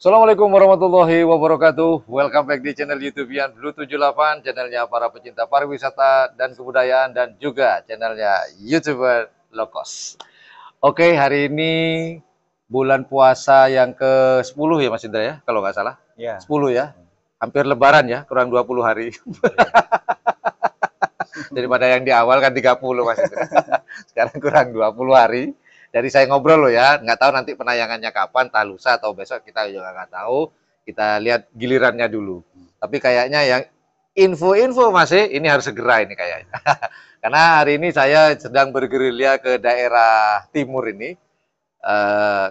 Assalamualaikum warahmatullahi wabarakatuh. Welcome back di channel YouTube Yan Blue 78, channelnya para pecinta pariwisata dan kebudayaan dan juga channelnya YouTuber low cost. Oke, hari ini bulan puasa yang ke-10 ya Mas Indra ya, kalau nggak salah. Ya. 10 ya. Hampir lebaran ya, kurang 20 hari. Daripada yang di awal kan 30 Mas Indra. Sekarang kurang 20 hari. Dari saya ngobrol loh ya, nggak tahu nanti penayangannya kapan, entah lusa atau besok, kita juga nggak tahu. Kita lihat gilirannya dulu. Tapi kayaknya yang info-info masih ini harus segera ini kayaknya. Karena hari ini saya sedang bergerilya ke daerah timur ini.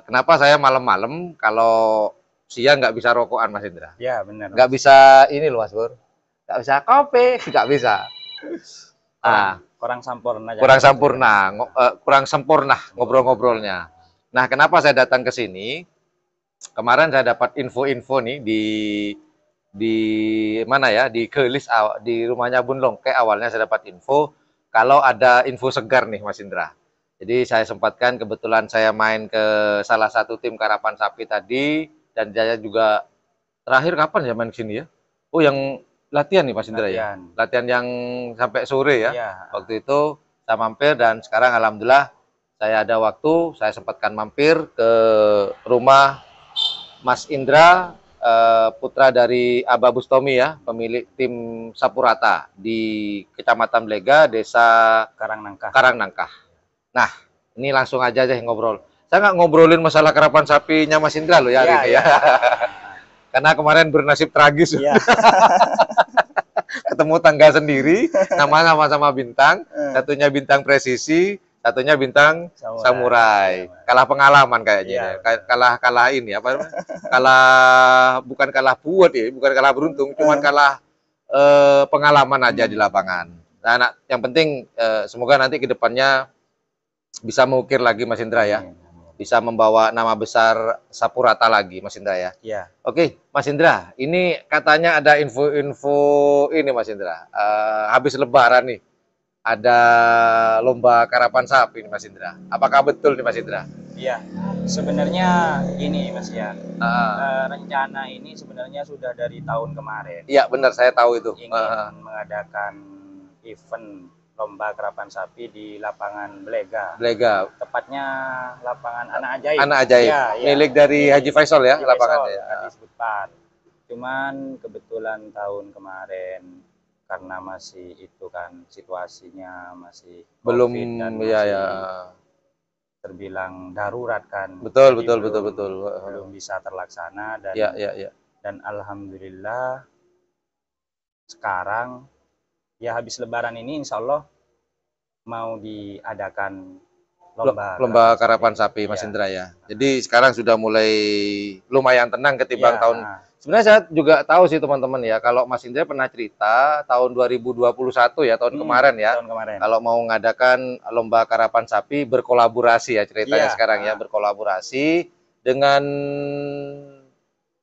Kenapa saya malam-malam? Kalau siang nggak bisa rokokan Mas Indra. Ya, benar, Nggak Mas. bisa ini loh Mas Bur. Nggak bisa kopi, nggak bisa. Kurang sempurna. Kurang sempurna, kurang sempurna ngobrol-ngobrolnya. Nah, kenapa saya datang ke sini? Kemarin saya dapat info-info nih di mana ya? Di Gelis di rumahnya Bun Longke. Awalnya saya dapat info kalau ada info segar nih Mas Indra. Jadi saya sempatkan, kebetulan saya main ke salah satu tim karapan sapi tadi, dan saya juga terakhir kapan ya main ke sini ya? Oh, yang latihan nih Mas Indra ya? Latihan yang sampai sore ya? Ya. Waktu itu saya mampir, dan sekarang alhamdulillah saya ada waktu, saya sempatkan mampir ke rumah Mas Indra, putra dari Abah Bustomi ya, pemilik tim Sapurata di Kecamatan Blega, Desa Karangnangkah. Nah, ini langsung aja deh ngobrol. Saya nggak ngobrolin masalah karapan sapinya Mas Indra loh ya hari ini ya. Karena kemarin bernasib tragis. Ya. Ketemu tangga sendiri, nama sama-sama bintang, satunya bintang presisi, satunya bintang samurai. Kalah pengalaman kayaknya. Kalah ini apa namanya? Bukan kalah buat ya, bukan kalah beruntung, cuman kalah pengalaman aja di lapangan. Nah, yang penting semoga nanti ke depannya bisa mengukir lagi Mas Indra ya. Bisa membawa nama besar Sapurata lagi Mas Indra ya. Iya. Oke, Mas Indra, ini katanya ada info-info ini Mas Indra. Habis Lebaran nih, ada lomba karapan sapi nih Mas Indra. Apakah betul nih Mas Indra? Iya. Sebenarnya gini Mas ya. Rencana ini sebenarnya sudah dari tahun kemarin. Iya benar, saya tahu itu. Ingin mengadakan event lomba karapan sapi di lapangan Blega. Tepatnya lapangan Anak Ajaib. Anak Ajaib. Ya, milik dari Haji Faisal ya, lapangannya. Disebut Pan. Cuman kebetulan tahun kemarin karena masih itu kan situasinya masih belum COVID dan ya terbilang darurat kan. Betul. Belum bisa terlaksana, dan dan alhamdulillah sekarang ya habis Lebaran ini insya Allah mau diadakan lomba karapan sapi Mas Indra ya. Jadi sekarang sudah mulai lumayan tenang ketimbang tahun. Sebenarnya saya juga tahu sih teman-teman ya, kalau Mas Indra pernah cerita tahun 2021 ya, tahun kemarin ya. Kalau mau mengadakan lomba karapan sapi berkolaborasi ya ceritanya sekarang ya, berkolaborasi dengan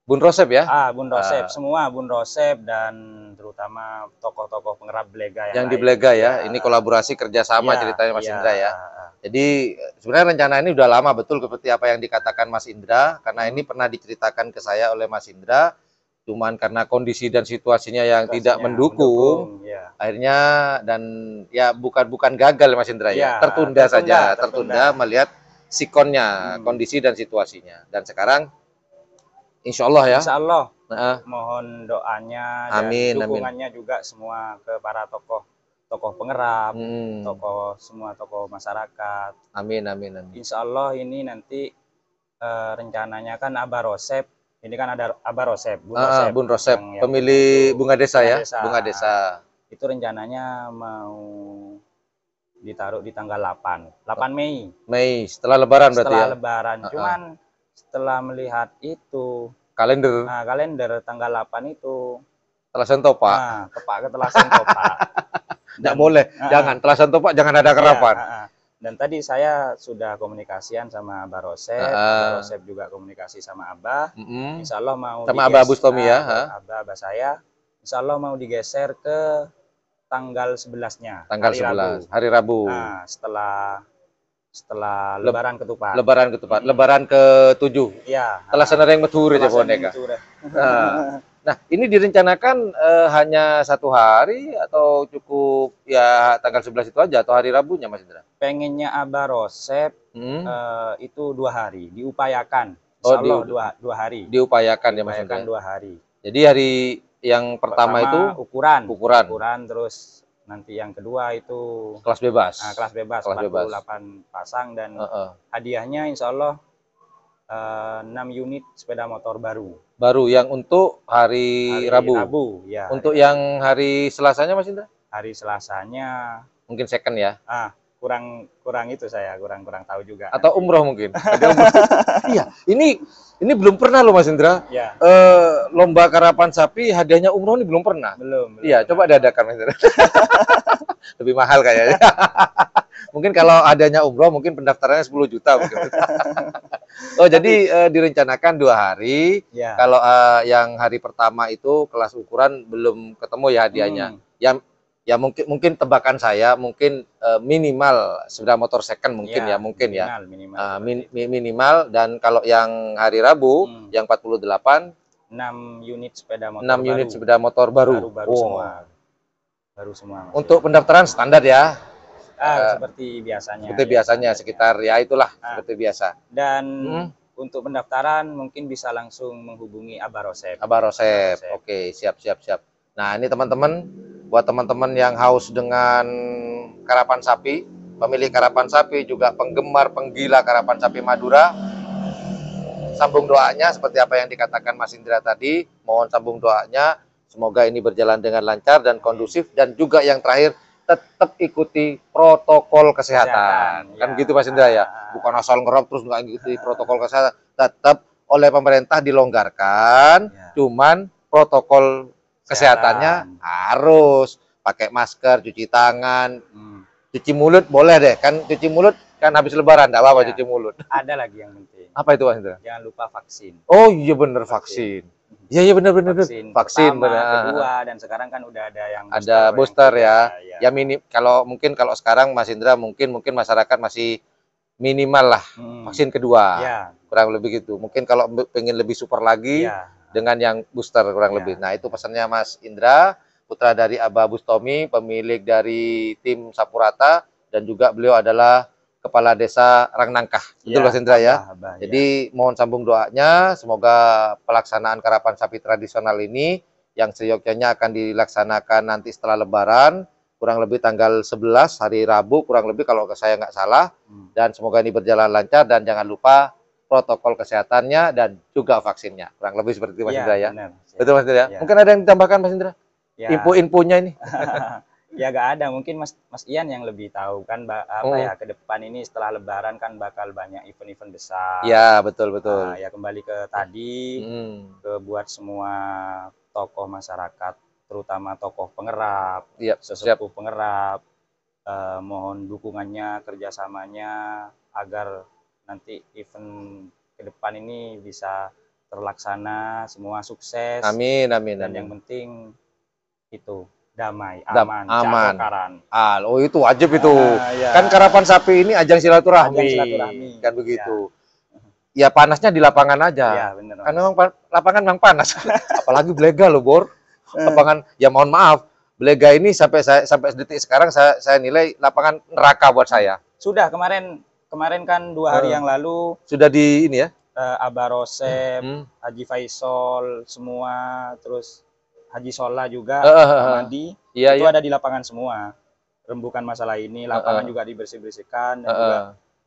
Bun Rosep ya? Bun Rosep, semua Bun Rosep, dan terutama tokoh-tokoh pengerap Blega yang di Blega ya. Ini kolaborasi kerjasama ceritanya Mas Indra ya. Jadi sebenarnya rencana ini udah lama, betul seperti apa yang dikatakan Mas Indra, karena ini pernah diceritakan ke saya oleh Mas Indra, cuman karena kondisi dan situasinya yang tidak mendukung akhirnya, dan ya bukan gagal Mas Indra ya, tertunda saja, tertunda melihat sikonnya, kondisi dan situasinya. Dan sekarang Insya Allah ya. Insya Allah. Mohon doanya dan dukungannya juga semua ke para tokoh pengerap, semua tokoh masyarakat. Amin. Insya Allah ini nanti rencananya kan Abah Rosep, ini kan ada Abah Rosep, Bun Rosep, pemilik bunga desa ya, bunga desa. Itu rencananya mau ditaruh di tanggal 8 Mei. Setelah Lebaran berarti ya? Setelah Lebaran, cuman setelah melihat itu kalender tanggal 8 itu Telasan Topak. Tepak ke Telasan Topak. Nggak boleh, jangan Telasan Topak, jangan ada karapan. Dan tadi saya sudah komunikasian sama Abah Rosep, Abah Rosep juga komunikasi sama Abah. Insya Allah mau sama Abah Bustomi ya. Abah saya, Insya Allah mau digeser ke tanggal 11-nya. Tanggal 11, hari Rabu. Setelah setelah Lebaran Ketupat. Lebaran Ketupat. Lebaran ke-7. Iya. Telah senereng metur aja boneka. Nah, ini direncanakan hanya 1 hari atau cukup ya tanggal 11 itu aja atau hari Rabunya Mas Indra? Pengennya Abah Rosep itu 2 hari, diupayakan. Insya Allah 2 hari. Diupayakan ya Mas Indra. 2 hari. Jadi hari yang pertama itu ukuran, terus nanti yang kedua itu kelas bebas. Kelas bebas 48 pasang dan hadiahnya insya Allah 6 unit sepeda motor baru. Baru yang untuk hari Rabu. Ya. Untuk yang hari Selasanya Mas Indra? Hari Selasanya mungkin second ya. Kurang itu saya kurang tahu juga. Atau umroh mungkin. Iya, ini belum pernah loh Mas Indra. Ya. Lomba karapan sapi hadiahnya umroh ini belum pernah. Belum. Iya, coba diadakan Mas Indra. Lebih mahal kayaknya. Mungkin kalau adanya umroh mungkin pendaftarannya 10 juta mungkin. Oh, jadi direncanakan 2 hari. Ya. Kalau yang hari pertama itu kelas ukuran belum ketemu ya hadiahnya. Ya mungkin tebakan saya mungkin minimal sepeda motor second mungkin minimal dan kalau yang hari Rabu yang 48 6 unit sepeda motor 6 unit sepeda motor baru. Baru semua. Untuk pendaftaran standar ya. Seperti biasanya. Seperti biasanya sekitar ya itulah seperti biasa. Dan untuk pendaftaran mungkin bisa langsung menghubungi Abah Rosep. Oke, siap. Nah, ini teman-teman, buat teman-teman yang haus dengan karapan sapi, pemilik karapan sapi, juga penggemar, penggila karapan sapi Madura, sambung doanya seperti apa yang dikatakan Mas Indra tadi, mohon sambung doanya, semoga ini berjalan dengan lancar dan kondusif, dan juga yang terakhir, tetap ikuti protokol kesehatan. Kan gitu Mas Indra ya, bukan asal ngerap terus nggak ikuti protokol kesehatan, tetap oleh pemerintah dilonggarkan, cuman protokol kesehatannya harus pakai masker, cuci tangan, cuci mulut boleh deh, kan cuci mulut kan habis Lebaran, enggak apa-apa cuci mulut. Ada lagi yang penting. Apa itu Mas Indra? Jangan lupa vaksin. Oh iya bener vaksin. Iya bener. Vaksin benar. Kedua dan sekarang kan udah ada yang booster ya. Ya kalau sekarang Mas Indra mungkin masyarakat masih minimal lah vaksin kedua. Kurang lebih gitu. Mungkin kalau pengen lebih super lagi dengan yang booster kurang lebih. Nah, itu pesannya Mas Indra, putra dari Abah Bustomi, pemilik dari tim Sapurata, dan juga beliau adalah Kepala Desa Rangnangkah. Betul Mas Indra ya? Jadi mohon sambung doanya, semoga pelaksanaan karapan sapi tradisional ini, yang seyogyanya akan dilaksanakan nanti setelah Lebaran, kurang lebih tanggal 11, hari Rabu, kurang lebih kalau saya nggak salah, dan semoga ini berjalan lancar, dan jangan lupa protokol kesehatannya dan juga vaksinnya. Kurang lebih seperti itu Mas Indra ya. Betul Mas Indra ya? Mungkin ada yang ditambahkan Mas Indra? Info-infonya ini. Ya nggak ada, mungkin Mas Ian yang lebih tahu kan ke depan ini setelah Lebaran kan bakal banyak event-event besar. Ya, betul. Ya kembali ke tadi, buat semua tokoh masyarakat, terutama tokoh pengerap, sesepuh pengerap, mohon dukungannya, kerjasamanya agar nanti event ke depan ini bisa terlaksana, semua sukses. Amin. Dan yang penting itu damai, aman. Oh itu wajib itu. Kan karapan sapi ini ajang silaturahmi. Kan begitu. Ya panasnya di lapangan aja. Karena memang lapangan memang panas. Apalagi Blega loh, Bor. Lapangan ya mohon maaf, Blega ini sampai detik sekarang saya nilai lapangan neraka buat saya. Sudah kemarin kan 2 hari yang lalu sudah di ini ya. Abah Rosep, Haji Faisal semua, terus Haji Sola juga, Hamadi, itu ada di lapangan semua. Rembukan masalah ini, lapangan juga dibersih-bersihkan, dan juga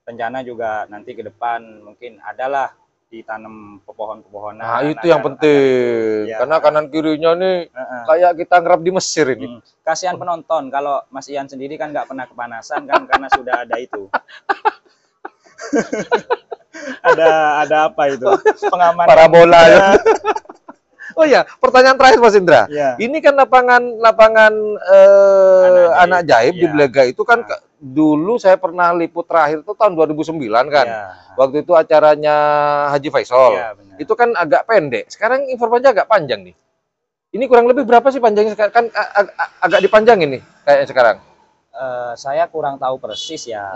rencana juga nanti ke depan mungkin adalah ditanam pepohonan. Nah itu yang penting, karena kanan kirinya nih kayak kita ngerap di Mesir ini. Kasihan penonton, kalau Mas Ian sendiri kan nggak pernah kepanasan kan karena sudah ada itu. ada apa itu? Pengaman parabola ya. Oh ya, pertanyaan terakhir Mas Indra. Ini kan lapangan anak jaib di Blega itu kan dulu saya pernah liput terakhir itu tahun 2009 kan. Waktu itu acaranya Haji Faisal. Itu kan agak pendek. Sekarang informasinya agak panjang nih. Ini kurang lebih berapa sih panjangnya sekarang? Kan agak dipanjangin nih kayaknya sekarang. Saya kurang tahu persis ya,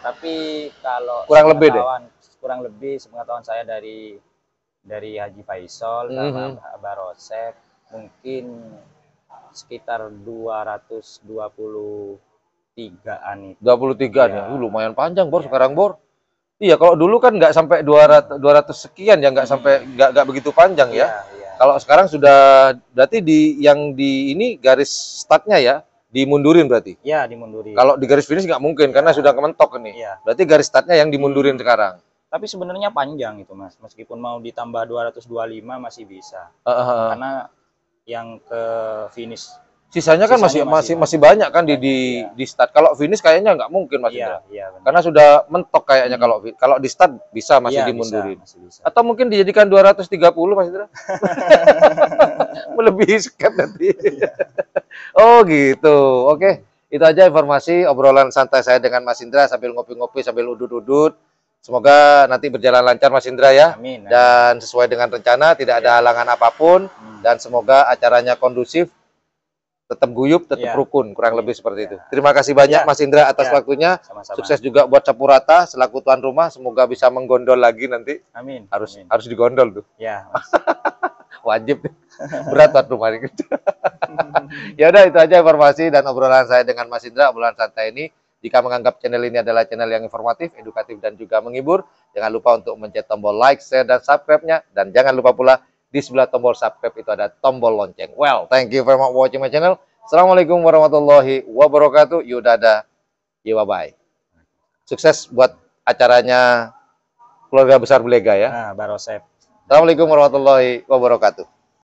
tapi kalau kurang lebih sepengetahuan saya dari Haji Faisal sama Barosep mungkin sekitar 223-an itu. 23-an ya. Lumayan panjang, Bor, sekarang, Bor. Iya, kalau dulu kan nggak sampai 200 sekian ya, nggak sampai nggak begitu panjang ya. Kalau sekarang sudah berarti yang di ini garis startnya ya dimundurin berarti. Iya, dimundurin. Kalau di garis finish nggak mungkin karena sudah kementok ini. Berarti garis startnya yang dimundurin sekarang. Tapi sebenarnya panjang itu, Mas. Meskipun mau ditambah 225 masih bisa. Karena yang ke finish sisanya kan masih banyak kan di start. Kalau finish kayaknya nggak mungkin, Mas Indra. Karena sudah mentok kayaknya. Kalau di start bisa masih dimundurin. Bisa. Atau mungkin dijadikan 230, Mas Indra. Melebihi sekat nanti. Oh gitu. Oke, itu aja informasi obrolan santai saya dengan Mas Indra sambil ngopi-ngopi sambil udut-udut. Semoga nanti berjalan lancar, Mas Indra ya. Amin. Dan sesuai dengan rencana, tidak ada halangan apapun. Dan semoga acaranya kondusif, tetap guyup, tetap rukun, kurang lebih seperti itu. Terima kasih banyak Mas Indra atas waktunya. Sama-sama. Sukses juga buat Sapurata selaku tuan rumah. Semoga bisa menggondol lagi nanti. Amin. Harus digondol tuh. Ya, Mas. Wajib. Berat tuan rumah ini. Ya udah, itu aja informasi dan obrolan saya dengan Mas Indra, obrolan santai ini. Jika menganggap channel ini adalah channel yang informatif, edukatif, dan juga menghibur, jangan lupa untuk mencet tombol like, share, dan subscribe-nya. Dan jangan lupa pula di sebelah tombol subscribe itu ada tombol lonceng. Well, thank you very much for watching my channel. Assalamualaikum warahmatullahi wabarakatuh. Yuk dadah. Yuk bye-bye. Sukses buat acaranya Keluarga Besar Belega ya. Barosep. Assalamualaikum warahmatullahi wabarakatuh.